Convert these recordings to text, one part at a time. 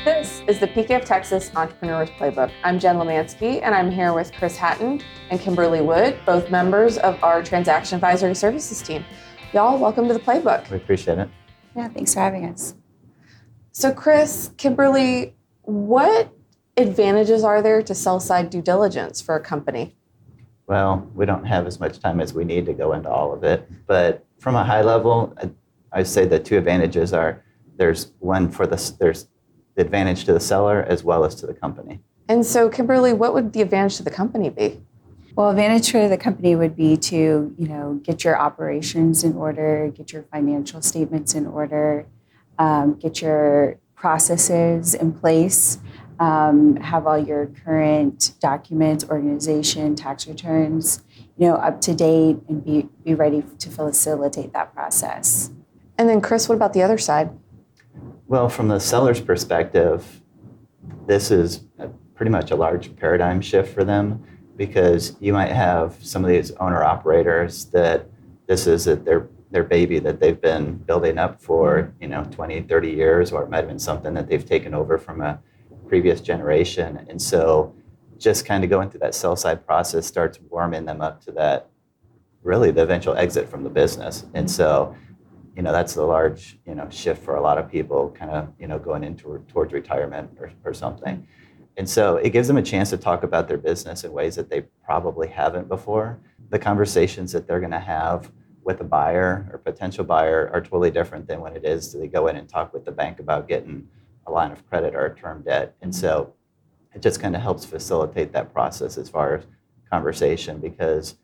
This is the PKF Texas Entrepreneur's Playbook. I'm Jen Lemanski, and I'm here with Chris Hatten and Kimberly Wood, both members of our Transaction Advisory Services team. Y'all, welcome to the Playbook. We appreciate it. Yeah, thanks for having us. So Chris, Kimberly, what advantages are there to sell-side due diligence for a company? Well, we don't have as much time as we need to go into all of it, but from a high level, I'd say the two advantages are there's the advantage to the seller as well as to the company. And so, Kimberly, what would the advantage to the company be? Well, advantage for the company would be to, get your operations in order, get your financial statements in order, get your processes in place, have all your current documents, organization, tax returns, up to date, and be ready to facilitate that process. And then, Chris, what about the other side? Well, from the seller's perspective, this is pretty much a large paradigm shift for them, because you might have some of these owner-operators that this is their baby that they've been building up for 20, 30 years, or it might have been something that they've taken over from a previous generation. And so just kind of going through that sell-side process starts warming them up to that, really the eventual exit from the business. And so that's the large, shift for a lot of people kind of, going into towards retirement or something. And so it gives them a chance to talk about their business in ways that they probably haven't before. The conversations that they're going to have with a buyer or potential buyer are totally different than when it is they go in and talk with the bank about getting a line of credit or a term debt. And so it just kind of helps facilitate that process as far as conversation, because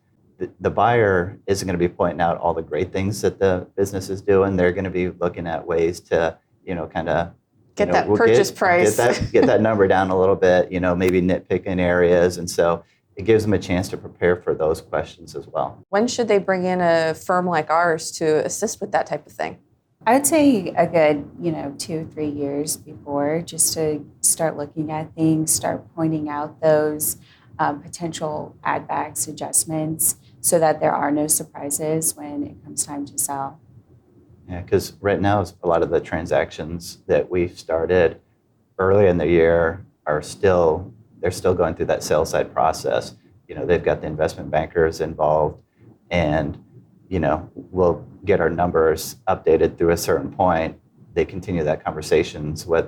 the buyer isn't going to be pointing out all the great things that the business is doing. They're going to be looking at ways to, kind of get that purchase price. Get that number down a little bit, maybe nitpick in areas. And so it gives them a chance to prepare for those questions as well. When should they bring in a firm like ours to assist with that type of thing? I would say a good, 2-3 years before, just to start looking at things, start pointing out those potential add-backs, adjustments, so that there are no surprises when it comes time to sell. Yeah, because right now a lot of the transactions that we've started early in the year they're still going through that sales side process. They've got the investment bankers involved, and we'll get our numbers updated through a certain point. They continue that conversations with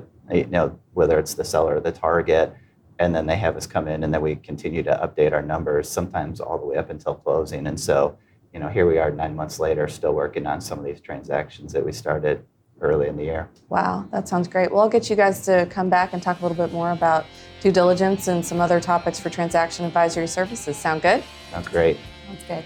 whether it's the seller or the target, and then they have us come in, and then we continue to update our numbers, sometimes all the way up until closing. And so, here we are 9 months later, still working on some of these transactions that we started early in the year. Wow, that sounds great. Well, I'll get you guys to come back and talk a little bit more about due diligence and some other topics for transaction advisory services. Sound good? Sounds great. Sounds good.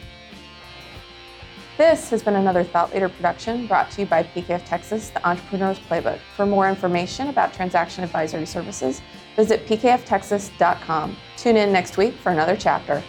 This has been another Thought Leader production brought to you by PKF Texas, the Entrepreneur's Playbook. For more information about transaction advisory services, visit pkftexas.com. Tune in next week for another chapter.